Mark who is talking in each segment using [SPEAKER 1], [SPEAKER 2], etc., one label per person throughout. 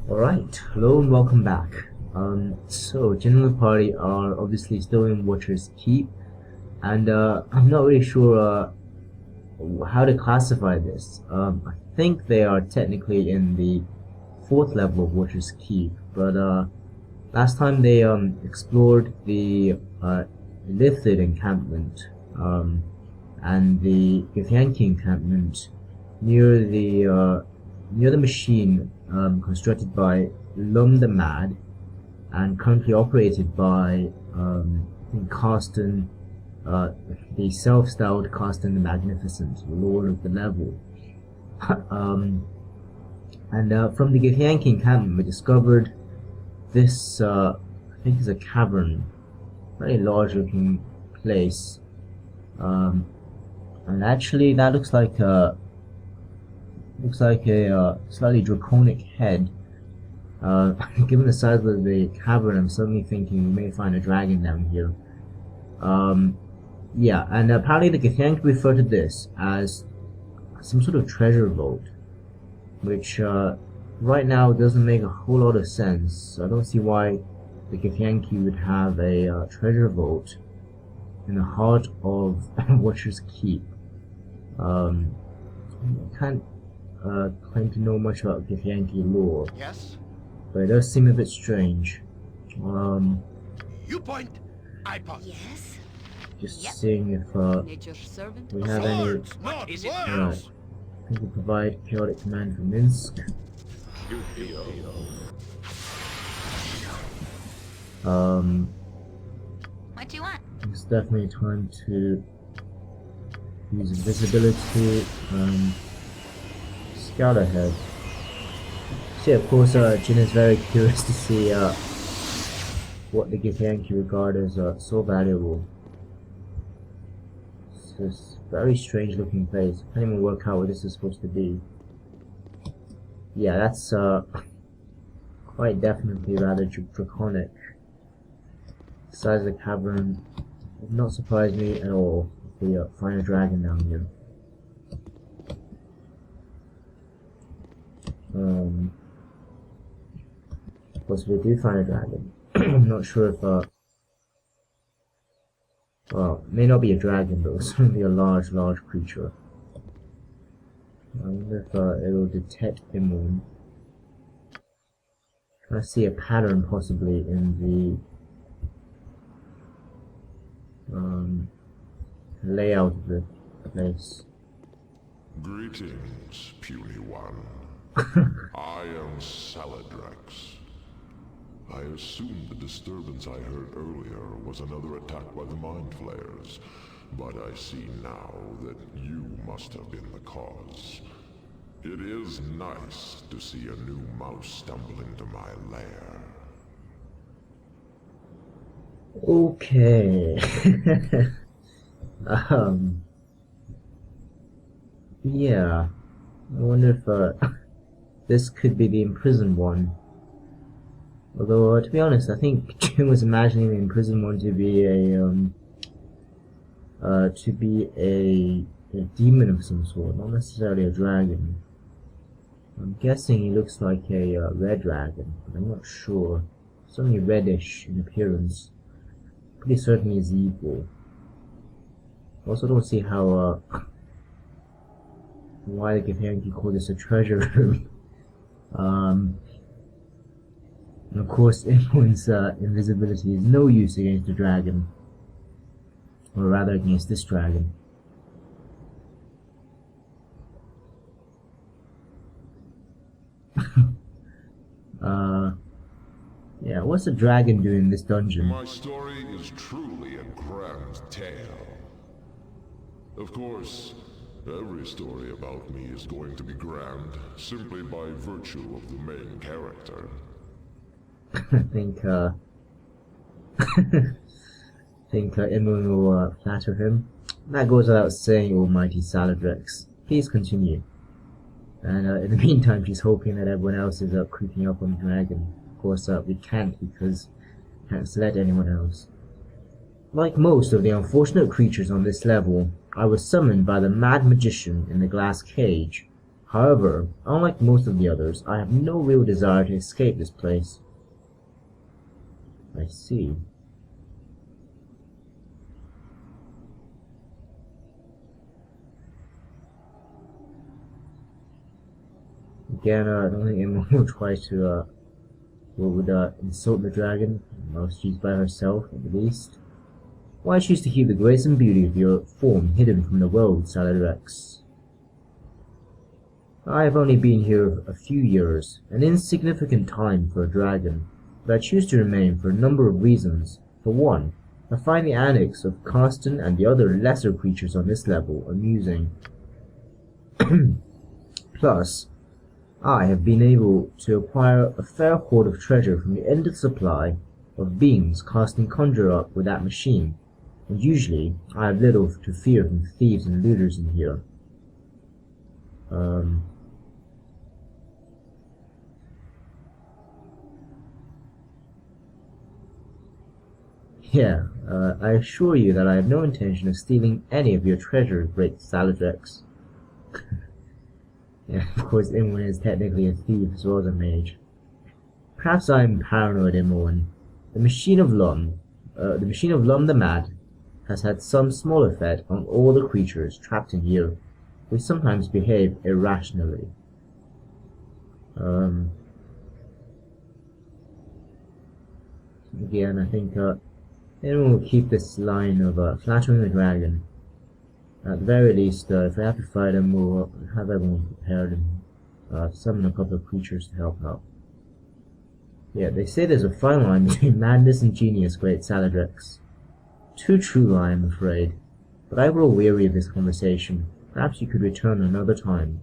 [SPEAKER 1] Alright, hello and welcome back. So General Party are obviously still in Watcher's Keep, and I'm not really sure how to classify this. I think they are technically in the 4th level of Watcher's Keep, but last time they explored the lv4 encampment and the Githyanki encampment near the machine constructed by Lum the Mad and currently operated by I think Carsten, the self-styled Carsten the Magnificent, Lord of the Level. From the Githyanki encampment we discovered this, I think is a cavern, very large looking place, and actually that looks like a slightly draconic head. Given the size of the cavern, I'm suddenly thinking we may find a dragon down here. Yeah, and apparently the Githyanki refer to this as some sort of treasure vault, which right now doesn't make a whole lot of sense. I don't see why the Githyanki would have a treasure vault in the heart of Watcher's Keep. I can't claim to know much about Githyanki lore.
[SPEAKER 2] Yes?
[SPEAKER 1] But it does seem a bit strange.
[SPEAKER 2] You point, I point.
[SPEAKER 3] Yes?
[SPEAKER 1] Just
[SPEAKER 3] Yep.
[SPEAKER 1] seeing if
[SPEAKER 3] Nature's servant?
[SPEAKER 1] we have any.
[SPEAKER 2] Swords, what is it now?
[SPEAKER 1] Right. I think we provide chaotic command for Minsk.
[SPEAKER 3] What do you want?
[SPEAKER 1] It's definitely time to use invisibility. Scout ahead. See, of course, Jin is very curious to see what the Githyanki regard as so valuable. It's this very strange looking place. I can't even work out what this is supposed to be. Yeah, that's quite definitely rather draconic. The size of the cavern would not surprise me at all if we find a dragon down here. Of course, we do find a dragon. I'm not sure if well, it may not be a dragon though. It's going to be a large creature. I wonder if it will detect Imoen. I see a pattern possibly in the layout of the place.
[SPEAKER 4] Greetings, puny one. I am Saladrex. I assumed the disturbance I heard earlier was another attack by the Mind Flayers, but I see now that you must have been the cause. It is nice to see a new mouse stumble into my lair.
[SPEAKER 1] Okay. Yeah. I wonder if this could be the imprisoned one. Although, to be honest, I think Jim was imagining the imprisoned one to be a demon of some sort, not necessarily a dragon. I'm guessing he looks like a red dragon, but I'm not sure. Certainly reddish in appearance. Pretty certain he's evil. Also don't see how why the Githyanki call this a treasure room. And of course, Imoen's invisibility is no use against a dragon. Or rather, against this dragon. Yeah, what's a dragon doing in this dungeon?
[SPEAKER 4] My story is truly a grand tale. Of course, every story about me is going to be grand, simply by virtue of the main character.
[SPEAKER 1] I think Imoen will flatter him. That goes without saying, almighty Saladrex. Please continue. And in the meantime, she's hoping that everyone else is creeping up on the dragon. Of course, we can't because we can't select anyone else. Like most of the unfortunate creatures on this level, I was summoned by the mad magician in the glass cage, However, unlike most of the others, I have no real desire to escape this place. I see. Again, I don't think Imoen will try to, insult the dragon, while she's by herself, at the least. Why choose to keep the grace and beauty of your form hidden from the world, Saladrex? I have only been here a few years, an insignificant time for a dragon, but I choose to remain for a number of reasons. For one, I find the antics of Karsten and the other lesser creatures on this level amusing. Plus, I have been able to acquire a fair hoard of treasure from the endless supply of beings Karsten conjure up with that machine, and usually I have little to fear from thieves and looters in here. I assure you that I have no intention of stealing any of your treasure, great Saladrex. Yeah, of course, Imoen is technically a thief as well as a mage. Perhaps I am paranoid, Imoen. The machine of Lum the Mad, has had some small effect on all the creatures trapped in here, who sometimes behave irrationally. Again, I think Imoen will keep this line of flattering the dragon. At the very least, if we have to fight him, we'll have everyone prepared and summon a couple of creatures to help out. Yeah, they say there's a fine line between madness and genius, great Saladrex. Too true, I am afraid. But I grow weary of this conversation. Perhaps you could return another time.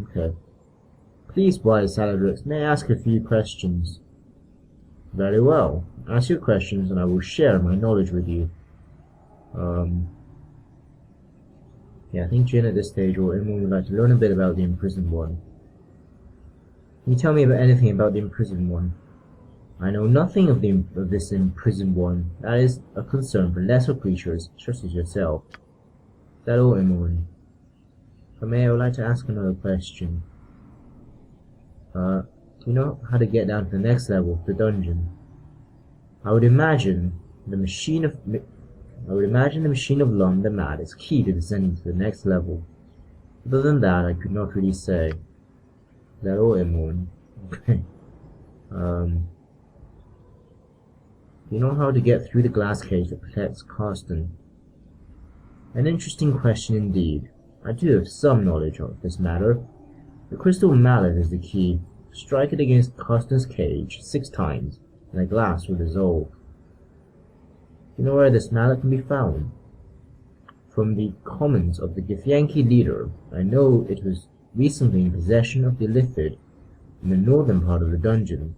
[SPEAKER 1] Okay. Please, wise Saladrex, may I ask a few questions? Very well. Ask your questions and I will share my knowledge with you. Yeah, I think Jin at this stage or Imoen would like to learn a bit about the imprisoned one. Can you tell me anything about the imprisoned one? I know nothing of this imprisoned one. That is a concern for lesser creatures, such as yourself. Is that all, Imoen? If I may, I would like to ask another question. Do you know how to get down to the next level of the dungeon? I would imagine the machine of Lum the Mad is key to descending to the next level. Other than that, I could not really say. Is that all, Imoen? Okay. Do you know how to get through the glass cage that protects Karsten? An interesting question indeed. I do have some knowledge of this matter. The crystal mallet is the key. Strike it against Karsten's cage 6 times, and the glass will dissolve. You know where this mallet can be found? From the comments of the Githyanki leader, I know it was recently in possession of the Illithid in the northern part of the dungeon.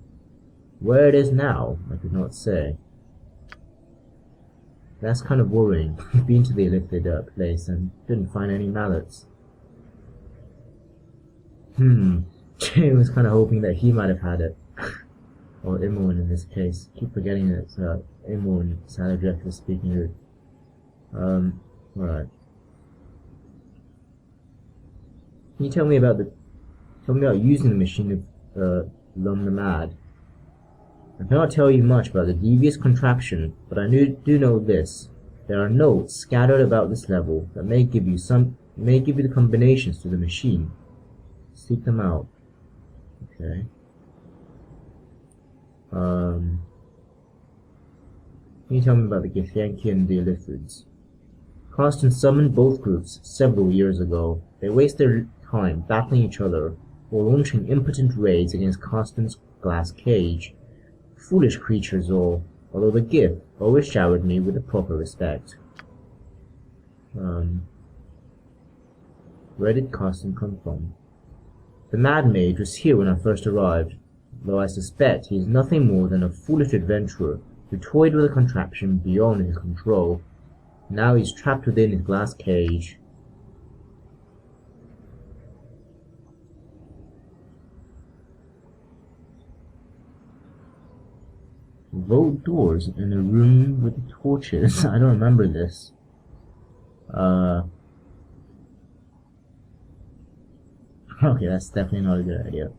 [SPEAKER 1] Where it is now, I could not say. That's kind of worrying. I've been to the Illithid place and didn't find any mallets. Jay was kind of hoping that he might have had it. Or Imoen in this case. Keep forgetting that Imoen Saladrex is speaking to. Alright. Can you tell me about using the machine of Lum the Mad? I cannot tell you much about the devious contraption, but I do know this. There are notes scattered about this level that may give you the combinations to the machine. Seek them out. Okay. Can you tell me about the Githyanki and the Illithids? Karsten summoned both groups several years ago. They waste their time battling each other or launching impotent raids against Karsten's glass cage. Foolish creatures all, although the Gith always showered me with the proper respect. Where did Karsten come from? The Mad Mage was here when I first arrived, though I suspect he is nothing more than a foolish adventurer who toyed with a contraption beyond his control. Now he's trapped within his glass cage. Vault doors in a room with torches. I don't remember this. Okay, that's definitely not a good idea.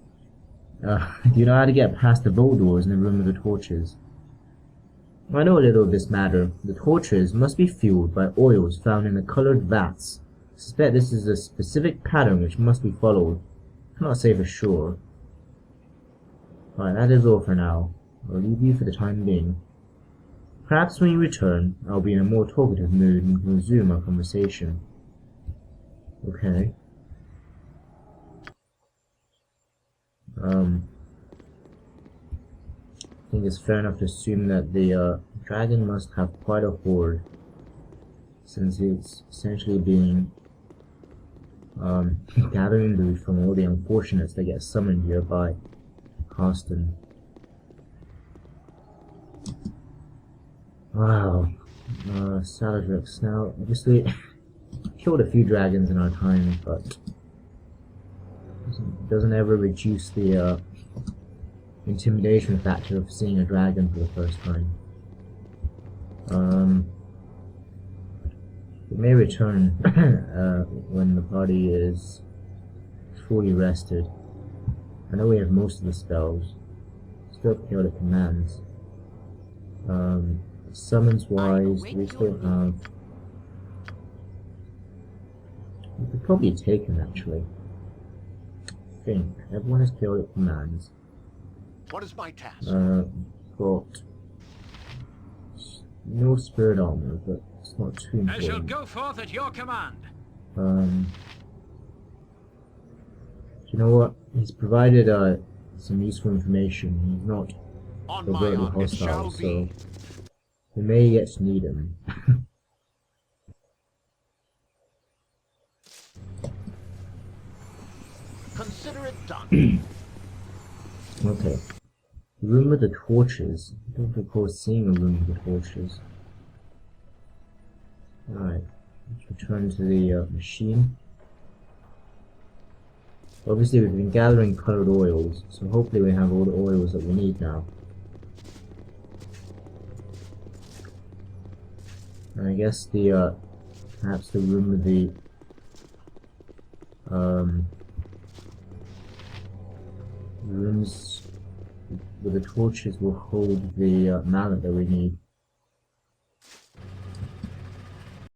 [SPEAKER 1] Do you know how to get past the vault doors in the room with the torches? I know a little of this matter. The torches must be fueled by oils found in the colored vats. I suspect this is a specific pattern which must be followed. I cannot say for sure. Alright, that is all for now. I'll leave you for the time being. Perhaps when you return, I'll be in a more talkative mood and can resume our conversation. Okay. I think it's fair enough to assume that the dragon must have quite a hoard, since it's essentially being gathering loot from all the unfortunates that get summoned here by Carsten. Wow. Saladrex. Now, obviously, killed a few dragons in our time, but doesn't ever reduce the intimidation factor of seeing a dragon for the first time. We may return when the party is fully rested. I know we have most of the spells. Still chaotic commands. Summons wise, we still have. We could probably take him actually. I think everyone has chaotic commands.
[SPEAKER 2] What is my task?
[SPEAKER 1] Got no spirit armor, but it's not too important.
[SPEAKER 5] I shall go forth at your command.
[SPEAKER 1] You know what? He's provided some useful information. He's not
[SPEAKER 2] On my
[SPEAKER 1] overtly
[SPEAKER 2] honor, it shall
[SPEAKER 1] hostile, so
[SPEAKER 2] be.
[SPEAKER 1] we may yet need him.
[SPEAKER 2] Consider it done.
[SPEAKER 1] Okay. Room with the torches. I don't recall seeing a room with the torches. Alright. Let's return to the machine. Obviously we've been gathering colored oils, so hopefully we have all the oils that we need now. And I guess the perhaps the room with the rooms with the torches will hold the mallet that we need.